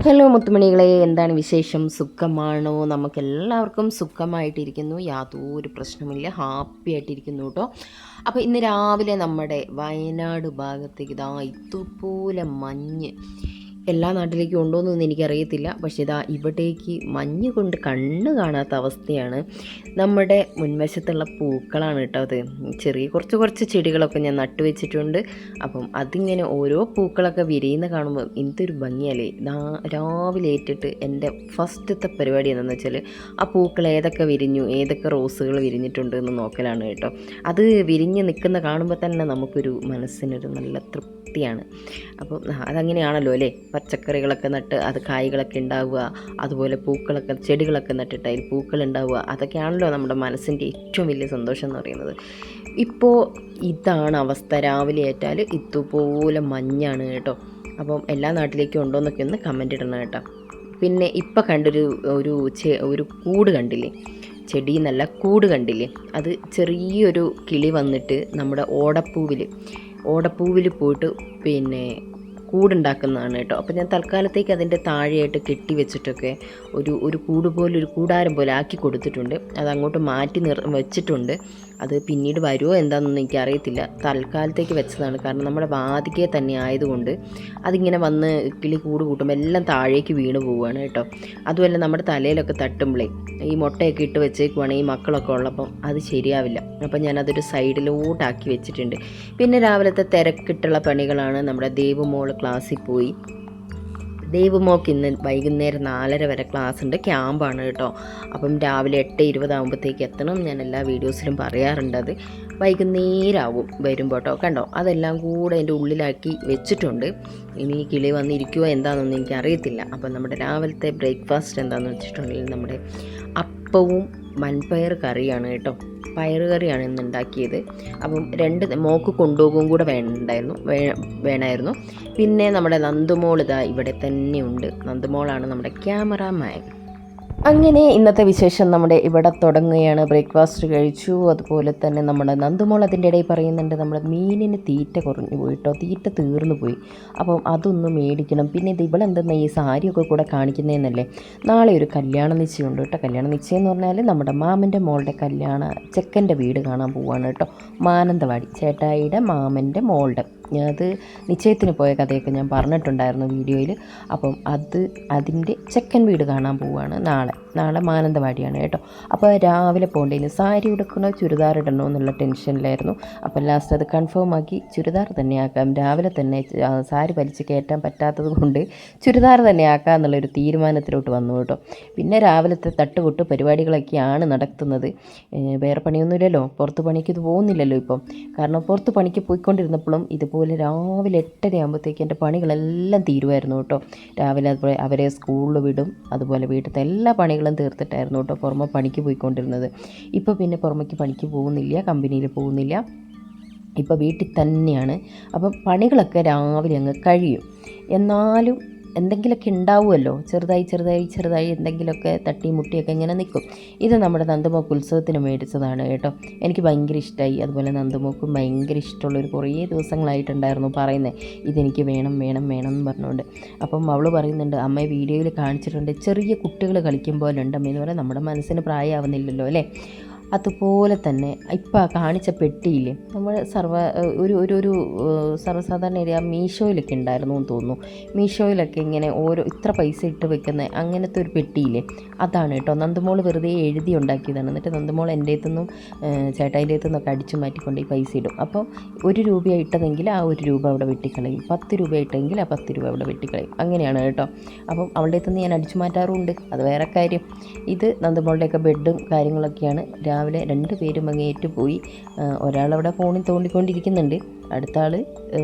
Hello മുത്തുമണികളെ, എന്താണ് വിശേഷം? സുഖമാണോ? നമുക്കെല്ലാവർക്കും സുഖമായിട്ടിരിക്കുന്നു, യാതൊരു പ്രശ്നമില്ല, ഹാപ്പി ആയിട്ടിരിക്കുന്നു കേട്ടോ. അപ്പോൾ ഇന്ന് രാവിലെ നമ്മുടെ വയനാട് ഭാഗത്തേക്ക് ഇതാ ഇതുപോലെ മഞ്ഞ് എല്ലാ നാട്ടിലേക്കും ഉണ്ടോയെന്നൊന്നും എനിക്കറിയത്തില്ല. പക്ഷേ ഇതാ ഇവിടേക്ക് മഞ്ഞ് കൊണ്ട് കണ്ണ് കാണാത്ത അവസ്ഥയാണ്. നമ്മുടെ മുൻവശത്തുള്ള പൂക്കളാണ് കേട്ടോ അത്. കുറച്ച് ചെടികളൊക്കെ ഞാൻ നട്ടുവെച്ചിട്ടുണ്ട്. അപ്പം അതിങ്ങനെ ഓരോ പൂക്കളൊക്കെ വിരിയുന്ന കാണുമ്പോൾ എന്തൊരു ഭംഗിയല്ലേ. രാവിലെ ഏറ്റിട്ട് എൻ്റെ ഫസ്റ്റത്തെ പരിപാടി എന്താണെന്ന് വെച്ചാൽ ആ പൂക്കൾ ഏതൊക്കെ വിരിഞ്ഞു, ഏതൊക്കെ റോസുകൾ വിരിഞ്ഞിട്ടുണ്ട് എന്ന് നോക്കലാണ് കേട്ടോ. അത് വിരിഞ്ഞ് നിൽക്കുന്ന കാണുമ്പോൾ തന്നെ നമുക്കൊരു മനസ്സിനൊരു നല്ല തൃപ്തിയാണ്. അപ്പം അതങ്ങനെയാണല്ലോ അല്ലേ, പച്ചക്കറികളൊക്കെ നട്ട് അത് കായ്കളൊക്കെ ഉണ്ടാവുക, അതുപോലെ പൂക്കളൊക്കെ ചെടികളൊക്കെ നട്ടിട്ട് അതിൽ പൂക്കൾ ഉണ്ടാവുക, അതൊക്കെയാണല്ലോ നമ്മുടെ മനസ്സിൻ്റെ ഏറ്റവും വലിയ സന്തോഷം എന്ന് പറയുന്നത്. ഇപ്പോൾ ഇതാണ് അവസ്ഥ. രാവിലെ ഏറ്റാൽ ഇതുപോലെ മഞ്ഞാണ് കേട്ടോ. അപ്പം എല്ലാ നാട്ടിലേക്കും ഉണ്ടോ എന്നൊക്കെ ഒന്ന് കമൻ്റ് ഇടണം കേട്ടോ. പിന്നെ ഇപ്പം ഒരു കൂട് കണ്ടില്ലേ, ചെടി നല്ല കൂട് കണ്ടില്ലേ, അത് ചെറിയൊരു കിളി വന്നിട്ട് നമ്മുടെ ഓടപ്പൂവിൽ പോയിട്ട് പിന്നെ കൂടുണ്ടാക്കുന്നതാണ് കേട്ടോ. അപ്പോൾ ഞാൻ തൽക്കാലത്തേക്ക് അതിൻ്റെ താഴെയായിട്ട് കെട്ടി വെച്ചിട്ടൊക്കെ ഒരു ഒരു കൂടാരം പോലെ ആക്കി കൊടുത്തിട്ടുണ്ട്. അത് അങ്ങോട്ട് മാറ്റി വെച്ചിട്ടുണ്ട്. അത് പിന്നീട് വരുമോ എന്താണെന്നൊന്നും എനിക്കറിയത്തില്ല. തൽക്കാലത്തേക്ക് വെച്ചതാണ്. കാരണം നമ്മുടെ വാതിക്കെ തന്നെ ആയതുകൊണ്ട് അതിങ്ങനെ വന്ന് കിളി കൂട് കൂട്ടുമ്പോൾ എല്ലാം താഴേക്ക് വീണ് പോവുകയാണ് കേട്ടോ. അതുമല്ല നമ്മുടെ തലയിലൊക്കെ തട്ടുമ്പോഴേ ഈ മുട്ടയൊക്കെ ഇട്ട് വെച്ചേക്കുവാണെങ്കിൽ ഈ മക്കളൊക്കെ ഉള്ളപ്പം അത് ശരിയാവില്ല. അപ്പം ഞാനതൊരു സൈഡിലോട്ടാക്കി വെച്ചിട്ടുണ്ട്. പിന്നെ രാവിലത്തെ തിരക്കിട്ടുള്ള പണികളാണ്. നമ്മുടെ ദേവുമോൾ ക്ലാസ്സിൽ പോയി. ദേവുമോൾക്ക് ഇന്ന് വൈകുന്നേരം 4:30 വരെ ക്ലാസ് ഉണ്ട്, ക്യാമ്പാണ് കേട്ടോ. അപ്പം രാവിലെ 8:20 ആകുമ്പോഴത്തേക്ക് എത്തണം. ഞാൻ എല്ലാ വീഡിയോസിലും പറയാറുണ്ട്. അത് വൈകുന്നേരം ആവും വരുമ്പോൾ കേട്ടോ. കണ്ടോ, അതെല്ലാം കൂടെ എൻ്റെ ഉള്ളിലാക്കി വെച്ചിട്ടുണ്ട്. ഇനി കിളി വന്നിരിക്കുമോ എന്താണെന്നൊന്നും എനിക്കറിയത്തില്ല. അപ്പം നമ്മുടെ രാവിലത്തെ ബ്രേക്ക്ഫാസ്റ്റ് എന്താണെന്ന് വെച്ചിട്ടുണ്ടെങ്കിൽ നമ്മുടെ അപ്പവും വൻപയർ കറിയാണ് കേട്ടോ. പയർ കറിയാണ് ഇന്ന് ഉണ്ടാക്കിയത്. അപ്പം മോക്ക് കൊണ്ടുപോകും കൂടെ വേണമായിരുന്നു. പിന്നെ നമ്മുടെ നന്ദുമോൾ ഇതാ ഇവിടെ തന്നെയുണ്ട്. നന്ദുമോളാണ് നമ്മുടെ ക്യാമറാമാൻ. അങ്ങനെ ഇന്നത്തെ വിശേഷം നമ്മുടെ ഇവിടെ തുടങ്ങുകയാണ്. ബ്രേക്ക്ഫാസ്റ്റ് കഴിച്ചു. അതുപോലെ തന്നെ നമ്മുടെ നന്ദുമോൾ അതിൻ്റെ ഇടയിൽ പറയുന്നുണ്ട് നമ്മുടെ മീനിന് തീറ്റ കുറഞ്ഞു പോയിട്ടോ, തീറ്റ തീർന്നു പോയി. അപ്പം അതൊന്ന് മേടിക്കണം. പിന്നെ ഇത് ഇവളെന്തെന്നാ ഈ സാരിയൊക്കെ കൂടെ കാണിക്കുന്നതെന്നല്ലേ. നാളെ ഒരു കല്യാണ നിശ്ചയമുണ്ട് കേട്ടോ. കല്യാണ നിശ്ചയം എന്ന് പറഞ്ഞാൽ നമ്മുടെ മാമൻ്റെ മോളുടെ ചെക്കൻ്റെ വീട് കാണാൻ പോവുകയാണ് കേട്ടോ. മാനന്തവാടി ചേട്ടായിയുടെ മാമൻ്റെ മോളുടെ അത് നിശ്ചയത്തിന് പോയ കഥയൊക്കെ ഞാൻ പറഞ്ഞിട്ടുണ്ടായിരുന്നു വീഡിയോയിൽ. അപ്പം അതിൻ്റെ ചെക്കൻ വീട് കാണാൻ പോവുകയാണ് നാളെ മാനന്തവാടിയാണ് കേട്ടോ. അപ്പോൾ രാവിലെ പോകേണ്ടതിന് സാരി ഉടുക്കണോ ചുരിദാർ ഇടണോ എന്നുള്ള ടെൻഷനിലായിരുന്നു. അപ്പോൾ ലാസ്റ്റ് അത് കൺഫേം ആക്കി ചുരിദാർ തന്നെ ആക്കാം. രാവിലെ തന്നെ സാരി വലിച്ച് കയറ്റാൻ പറ്റാത്തത് കൊണ്ട് ചുരിദാർ തന്നെ ആക്കാം എന്നുള്ളൊരു തീരുമാനത്തിലോട്ട് വന്നു കേട്ടോ. പിന്നെ രാവിലത്തെ തട്ടുകൊട്ട് പരിപാടികളൊക്കെയാണ് നടത്തുന്നത്. വേറെ പണിയൊന്നുമില്ലല്ലോ, പുറത്ത് പണിക്ക് ഇത് പോകുന്നില്ലല്ലോ ഇപ്പം. കാരണം പുറത്ത് പണിക്ക് പോയിക്കൊണ്ടിരുന്നപ്പോഴും ഇതുപോലെ രാവിലെ 8:30 ആകുമ്പോഴത്തേക്ക് എൻ്റെ പണികളെല്ലാം തീരുമായിരുന്നു കേട്ടോ. രാവിലെ അതുപോലെ അവരെ സ്കൂളിൽ വിടും, അതുപോലെ വീട്ടിലത്തെ എല്ലാ പണികളും തീർത്തിട്ടായിരുന്നു കേട്ടോ പുറമെ പണിക്ക് പോയിക്കൊണ്ടിരുന്നത്. ഇപ്പോൾ പിന്നെ പുറമേക്ക് പണിക്ക് പോകുന്നില്ല, കമ്പനിയിൽ പോകുന്നില്ല, ഇപ്പോൾ വീട്ടിൽ തന്നെയാണ്. അപ്പം പണികളൊക്കെ രാവിലെ അങ്ങ് കഴിയും. എന്നാലും എന്തെങ്കിലുമൊക്കെ ഉണ്ടാവുമല്ലോ, ചെറുതായി എന്തെങ്കിലുമൊക്കെ തട്ടി മുട്ടിയൊക്കെ ഇങ്ങനെ നിൽക്കും. ഇത് നമ്മുടെ നന്ദുമോക്ക് ഉത്സവത്തിന് മേടിച്ചതാണ് കേട്ടോ. എനിക്ക് ഭയങ്കര ഇഷ്ടമായി. അതുപോലെ നന്ദുമോക്കും ഭയങ്കര ഇഷ്ടമുള്ളൊരു കുറേ ദിവസങ്ങളായിട്ടുണ്ടായിരുന്നു പറയുന്നത് ഇതെനിക്ക് വേണം എന്ന് പറഞ്ഞുകൊണ്ട്. അപ്പം അവൾ പറയുന്നുണ്ട് അമ്മയെ വീഡിയോയിൽ കാണിച്ചിട്ടുണ്ട്, ചെറിയ കുട്ടികൾ കളിക്കും പോലെ ഉണ്ട് അമ്മയെന്ന് പറയാൻ. നമ്മുടെ മനസ്സിന് പ്രായമാവുന്നില്ലല്ലോ അല്ലേ. അതുപോലെ തന്നെ ഇപ്പം കാണിച്ച പെട്ടിയില്ലേ, നമ്മൾ ഒരു സർവ്വസാധാരണ ഏരിയ മീഷോയിലൊക്കെ ഉണ്ടായിരുന്നു എന്ന് തോന്നുന്നു. മീഷോയിലൊക്കെ ഇങ്ങനെ ഇത്ര പൈസ ഇട്ട് വെക്കുന്ന അങ്ങനത്തെ ഒരു പെട്ടിയില്ലേ, അതാണ് കേട്ടോ. നന്ദുമോൾ വെറുതെ എഴുതി ഉണ്ടാക്കിയതാണ്. എന്നിട്ട് നന്ദുമോൾ എൻ്റെ അടുത്തുനിന്നും ചേട്ടായിൻ്റെ അടുത്തുനിന്നൊക്കെ അടിച്ചു മാറ്റിക്കൊണ്ട് ഈ പൈസ ഇടും. അപ്പോൾ 1 രൂപയാണ് ഇട്ടതെങ്കിൽ ആ 1 രൂപ അവിടെ വെട്ടിക്കളയും, 10 രൂപ ഇട്ടെങ്കിൽ ആ 10 രൂപ അവിടെ വെട്ടിക്കളയും. അങ്ങനെയാണ് കേട്ടോ. അപ്പം അവളുടെ അടുത്തുനിന്ന് ഞാൻ അടിച്ചു മാറ്റാറുമുണ്ട്, അത് വേറെ കാര്യം. ഇത് നന്ദുമോളുടെയൊക്കെ ബെഡും കാര്യങ്ങളൊക്കെയാണ്. രാവിലെ 2 പേരും അങ്ങേറ്റ് പോയി. ഒരാളവിടെ ഫോണിൽ തോണ്ടിക്കൊണ്ടിരിക്കുന്നുണ്ട്, അടുത്ത ആൾ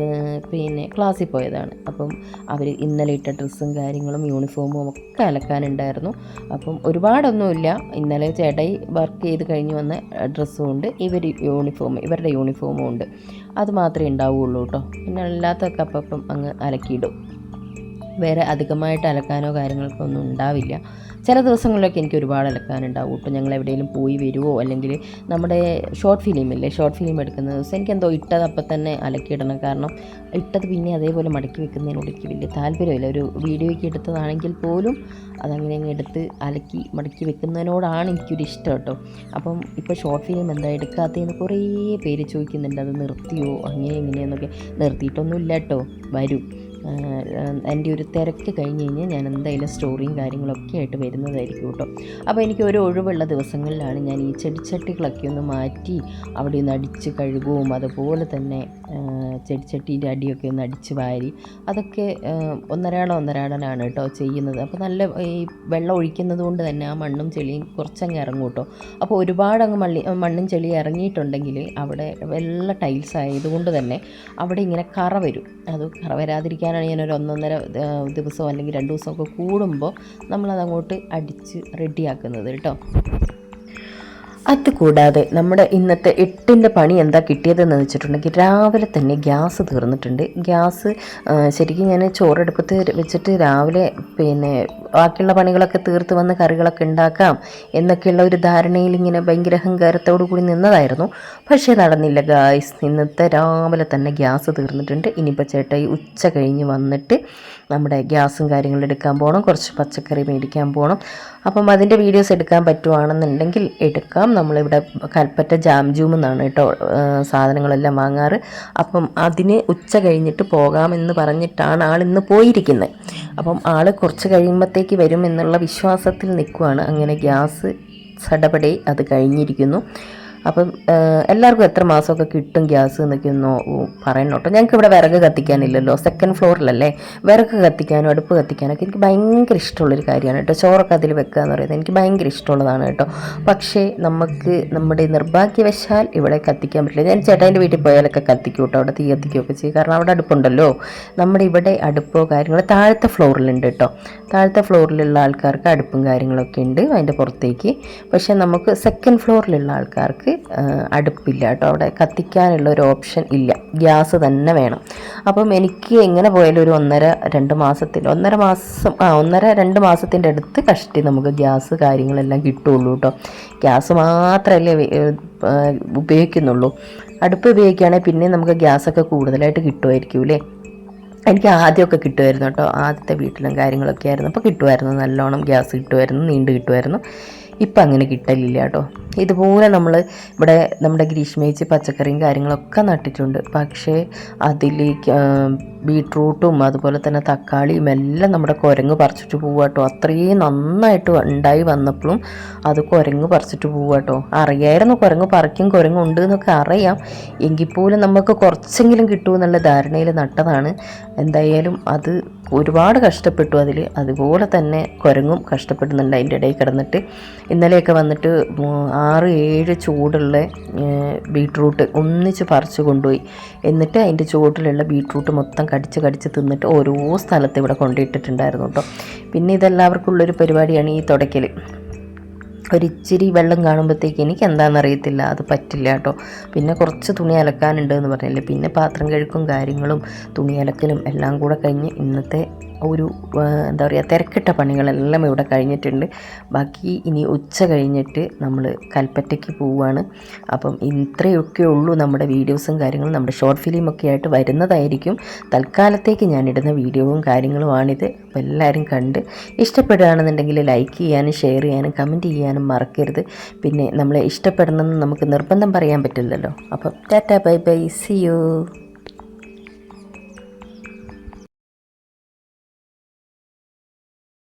പിന്നെ ക്ലാസ്സിൽ പോയതാണ്. അപ്പം അവർ ഇന്നലെ ഇട്ട ഡ്രസ്സും കാര്യങ്ങളും യൂണിഫോമും ഒക്കെ അലക്കാനുണ്ടായിരുന്നു. അപ്പം ഒരുപാടൊന്നുമില്ല. ഇന്നലെ ചേട്ടായി വർക്ക് ചെയ്ത് കഴിഞ്ഞ് വന്ന ഡ്രസ്സും ഉണ്ട്, ഇവരുടെ യൂണിഫോമും ഉണ്ട്. അത് മാത്രമേ ഉണ്ടാവുകയുള്ളൂ കേട്ടോ. പിന്നെ അല്ലാത്തൊക്കെ അപ്പം അങ്ങ് അലക്കിയിടും. വേറെ അധികമായിട്ട് അലക്കാനോ കാര്യങ്ങൾക്കോ ഒന്നും ഉണ്ടാവില്ല. ചില ദിവസങ്ങളിലൊക്കെ എനിക്ക് ഒരുപാട് അലക്കാനുണ്ടാവും കേട്ടോ. ഞങ്ങൾ എവിടെയെങ്കിലും പോയി വരുമോ, അല്ലെങ്കിൽ നമ്മുടെ ഷോർട്ട് ഫിലിം എടുക്കുന്ന ദിവസം എനിക്കെന്തോ ഇട്ടത് അപ്പം തന്നെ അലക്കിയിടണം. കാരണം ഇട്ടത് പിന്നെ അതേപോലെ മടക്കി വെക്കുന്നതിനോട് എനിക്ക് വലിയ താല്പര്യമില്ല. ഒരു വീഡിയോയ്ക്ക് എടുത്തതാണെങ്കിൽ പോലും അതങ്ങനെ അങ്ങ് എടുത്ത് അലക്കി മടക്കി വെക്കുന്നതിനോടാണ് എനിക്കൊരു ഇഷ്ടം കേട്ടോ. അപ്പം ഇപ്പോൾ ഷോർട്ട് ഫിലിം എന്താ എടുക്കാത്തതെന്ന് കുറേ പേര് ചോദിക്കുന്നുണ്ട്. അത് നിർത്തിയോ അങ്ങനെ ഇങ്ങനെയെന്നൊക്കെ. നിർത്തിയിട്ടൊന്നുമില്ല കേട്ടോ, വരും. എൻ്റെ ഒരു തിരക്ക് കഴിഞ്ഞ് കഴിഞ്ഞാൽ ഞാൻ എന്തായാലും സ്റ്റോറിയും കാര്യങ്ങളൊക്കെ ആയിട്ട് വരുന്നതായിരിക്കും കേട്ടോ. അപ്പോൾ എനിക്ക് ഒരു ഒഴിവുള്ള ദിവസങ്ങളിലാണ് ഞാൻ ഈ ചെടിച്ചട്ടികളൊക്കെ ഒന്ന് മാറ്റി അവിടെ ഒന്ന് അടിച്ച് കഴുകുകയും അതുപോലെ ചെടിച്ചട്ടീൻ്റെ അടിയൊക്കെ ഒന്ന് അടിച്ച് വാരി അതൊക്കെ ഒന്നരാടനാണ് കേട്ടോ ചെയ്യുന്നത്. അപ്പോൾ നല്ല ഈ വെള്ളം ഒഴിക്കുന്നത് കൊണ്ട് തന്നെ ആ മണ്ണും ചെളിയും കുറച്ചങ്ങ് ഇറങ്ങും കേട്ടോ. അപ്പോൾ ഒരുപാട് അങ്ങ് മണ്ണും ചെളിയും ഇറങ്ങിയിട്ടുണ്ടെങ്കിൽ അവിടെ വെള്ള ടൈൽസ് ആയതുകൊണ്ട് തന്നെ അവിടെ ഇങ്ങനെ കറ വരും. അത് കറ വരാതിരിക്കാനാണ് ഞാനൊരു 1.5 ദിവസം അല്ലെങ്കിൽ 2 ദിവസമൊക്കെ കൂടുമ്പോൾ നമ്മളതങ്ങോട്ട് അടിച്ച് റെഡിയാക്കുന്നത് കേട്ടോ. അതുകൂടാതെ നമ്മുടെ ഇന്നത്തെ 8ൻ്റെ പണി എന്താ കിട്ടിയതെന്ന് വെച്ചിട്ടുണ്ടെങ്കിൽ രാവിലെ തന്നെ ഗ്യാസ് തീർന്നിട്ടുണ്ട്. ഗ്യാസ് ശരിക്കും ഞാൻ ചോറടുപ്പത്ത് വെച്ചിട്ട് രാവിലെ ബാക്കിയുള്ള പണികളൊക്കെ തീർത്ത് വന്ന് കറികളൊക്കെ ഉണ്ടാക്കാം എന്നൊക്കെയുള്ള ഒരു ധാരണയിൽ ഇങ്ങനെ ഭയങ്കര അഹങ്കാരത്തോടു കൂടി നിന്നതായിരുന്നു. പക്ഷേ നടന്നില്ല ഗായ്സ്. ഇന്നത്തെ രാവിലെ തന്നെ ഗ്യാസ് തീർന്നിട്ടുണ്ട്. ഇനിയിപ്പോൾ ചേട്ടായി ഉച്ച കഴിഞ്ഞ് വന്നിട്ട് നമ്മുടെ ഗ്യാസും കാര്യങ്ങളും എടുക്കാൻ പോകണം. കുറച്ച് പച്ചക്കറി മേടിക്കാൻ പോകണം. അപ്പം അതിൻ്റെ വീഡിയോസ് എടുക്കാൻ പറ്റുവാണെന്നുണ്ടെങ്കിൽ എടുക്കാം. നമ്മളിവിടെ കൽപ്പറ്റ ജാംജൂം എന്നാണ് കേട്ടോ സാധനങ്ങളെല്ലാം വാങ്ങാറ്. അപ്പം അതിന് ഉച്ച കഴിഞ്ഞിട്ട് പോകാമെന്ന് പറഞ്ഞിട്ടാണ് ആളിന്ന് പോയിരിക്കുന്നത്. അപ്പം ആൾ കുറച്ച് കഴിയുമ്പോഴത്തേക്ക് വരും എന്നുള്ള വിശ്വാസത്തിൽ നിൽക്കുവാണ്. അങ്ങനെ ഗ്യാസ് സടപടെ അത് കഴിഞ്ഞിരിക്കുന്നു. അപ്പം എല്ലാവർക്കും എത്ര മാസമൊക്കെ കിട്ടും ഗ്യാസ് എന്നൊക്കെ ഒന്ന് പറയണം കേട്ടോ. ഞങ്ങൾക്ക് ഇവിടെ വിറക് കത്തിക്കാനില്ലല്ലോ, 2nd ഫ്ലോറിലല്ലേ. വിറക് കത്തിക്കാനും അടുപ്പ് കത്തിക്കാനൊക്കെ എനിക്ക് ഭയങ്കര ഇഷ്ടമുള്ളൊരു കാര്യമാണ് കേട്ടോ. ചോറൊക്കെ അതിൽ വെക്കുക എന്ന് പറയുന്നത് എനിക്ക് ഭയങ്കര ഇഷ്ടമുള്ളതാണ് കേട്ടോ. പക്ഷേ നമുക്ക് നമ്മുടെ നിർഭാഗ്യവശാൽ ഇവിടെ കത്തിക്കാൻ പറ്റില്ല. ഞാൻ ചേട്ടായിൻ്റെ വീട്ടിൽ പോയാലൊക്കെ കത്തിക്കും കേട്ടോ, അവിടെ തീ കത്തിക്കുകയൊക്കെ ചെയ്യും. കാരണം അവിടെ അടുപ്പുണ്ടല്ലോ. നമ്മുടെ ഇവിടെ അടുപ്പോ കാര്യങ്ങളോ താഴത്തെ ഫ്ലോറിലുണ്ട് കേട്ടോ. താഴത്തെ ഫ്ലോറിലുള്ള ആൾക്കാർക്ക് അടുപ്പും കാര്യങ്ങളൊക്കെ ഉണ്ട് അതിൻ്റെ പുറത്തേക്ക്. പക്ഷേ നമുക്ക് 2nd ഫ്ലോറിലുള്ള ആൾക്കാർക്ക് അടുപ്പില്ല കേട്ടോ. അവിടെ കത്തിക്കാനുള്ള ഒരു ഓപ്ഷൻ ഇല്ല, ഗ്യാസ് തന്നെ വേണം. അപ്പം എനിക്ക് എങ്ങനെ പോയാലും ഒരു 1.5-2 മാസത്തിൻ്റെ അടുത്ത് കഷ്ടി നമുക്ക് ഗ്യാസ് കാര്യങ്ങളെല്ലാം കിട്ടുള്ളൂ കേട്ടോ. ഗ്യാസ് മാത്രമല്ലേ ഉപയോഗിക്കുന്നുള്ളൂ. അടുപ്പ് ഉപയോഗിക്കുകയാണെങ്കിൽ പിന്നെ നമുക്ക് ഗ്യാസൊക്കെ കൂടുതലായിട്ട് കിട്ടുമായിരിക്കും അല്ലേ. എനിക്ക് ആദ്യമൊക്കെ കിട്ടുമായിരുന്നു കേട്ടോ. ആദ്യത്തെ വീട്ടിലും കാര്യങ്ങളൊക്കെ ആയിരുന്നു. അപ്പോൾ കിട്ടുമായിരുന്നു, നല്ലോണം ഗ്യാസ് കിട്ടുമായിരുന്നു, നീണ്ട് കിട്ടുമായിരുന്നു. ഇപ്പം അങ്ങനെ കിട്ടലില്ല കേട്ടോ. ഇതുപോലെ നമ്മൾ ഇവിടെ നമ്മുടെ ഗ്രീഷ്മേച്ചി പച്ചക്കറിയും കാര്യങ്ങളൊക്കെ നട്ടിട്ടുണ്ട്. പക്ഷേ അതിലേക്ക് ബീട്രൂട്ടും അതുപോലെ തന്നെ തക്കാളിയും എല്ലാം നമ്മുടെ കുരങ്ങ് പറിച്ചിട്ട് പോവുക കേട്ടോ. അത്രയും നന്നായിട്ട് ഉണ്ടായി വന്നപ്പോഴും അത് കുരങ്ങ് പറിച്ചിട്ട് പോവുക കേട്ടോ. അറിയായിരുന്നു കുരങ്ങുണ്ട് എന്നൊക്കെ അറിയാം. എങ്കിൽ പോലും നമുക്ക് കുറച്ചെങ്കിലും കിട്ടുമെന്നുള്ള ധാരണയിൽ നട്ടതാണ്. എന്തായാലും അത് ഒരുപാട് കഷ്ടപ്പെട്ടു അതിൽ. അതുപോലെ തന്നെ കുരങ്ങും കഷ്ടപ്പെടുന്നുണ്ട് അതിൻ്റെ ഇടയിൽ കിടന്നിട്ട്. ഇന്നലെയൊക്കെ വന്നിട്ട് 6-7 ചൂടുള്ള ബീട്രൂട്ട് ഒന്നിച്ച് പറിച്ച് കൊണ്ടുപോയി. എന്നിട്ട് അതിൻ്റെ ചുവട്ടിലുള്ള ബീട്രൂട്ട് മൊത്തം കടിച്ച് തിന്നിട്ട് ഓരോ സ്ഥലത്ത് ഇവിടെ കൊണ്ടുപോയിട്ടിട്ടുണ്ടായിരുന്നു കേട്ടോ. പിന്നെ ഇതെല്ലാവർക്കും ഉള്ളൊരു പരിപാടിയാണ് ഈ തുടയ്ക്കൽ. ഒരിച്ചിരി വെള്ളം കാണുമ്പോഴത്തേക്ക് എനിക്ക് എന്താണെന്നറിയത്തില്ല, അത് പറ്റില്ല കേട്ടോ. പിന്നെ കുറച്ച് തുണി അലക്കാനുണ്ട് എന്ന് പറഞ്ഞില്ലേ. പിന്നെ പാത്രം കഴുക്കും കാര്യങ്ങളും തുണി അലക്കലും എല്ലാം കൂടെ കഴിഞ്ഞ് ഇന്നത്തെ ഒരു തിരക്കിട്ട പണികളെല്ലാം ഇവിടെ കഴിഞ്ഞിട്ടുണ്ട്. ബാക്കി ഇനി ഉച്ച കഴിഞ്ഞിട്ട് നമ്മൾ കൽപ്പറ്റയ്ക്ക് പോവുകയാണ്. അപ്പം ഇത്രയൊക്കെ ഉള്ളൂ നമ്മുടെ വീഡിയോസും കാര്യങ്ങളും. നമ്മുടെ ഷോർട്ട് ഫിലിമൊക്കെ ആയിട്ട് വരുന്നതായിരിക്കും. തൽക്കാലത്തേക്ക് ഞാനിടുന്ന വീഡിയോവും കാര്യങ്ങളുമാണിത്. അപ്പോൾ എല്ലാവരും കണ്ട് ഇഷ്ടപ്പെടുകയാണെന്നുണ്ടെങ്കിൽ ലൈക്ക് ചെയ്യാനും ഷെയർ ചെയ്യാനും കമൻറ്റ് ചെയ്യാനും മറക്കരുത്. പിന്നെ നമ്മളെ ഇഷ്ടപ്പെടണമെന്ന് നമുക്ക് നിർബന്ധം പറയാൻ പറ്റില്ലല്ലോ. അപ്പം tata bye bye, see U.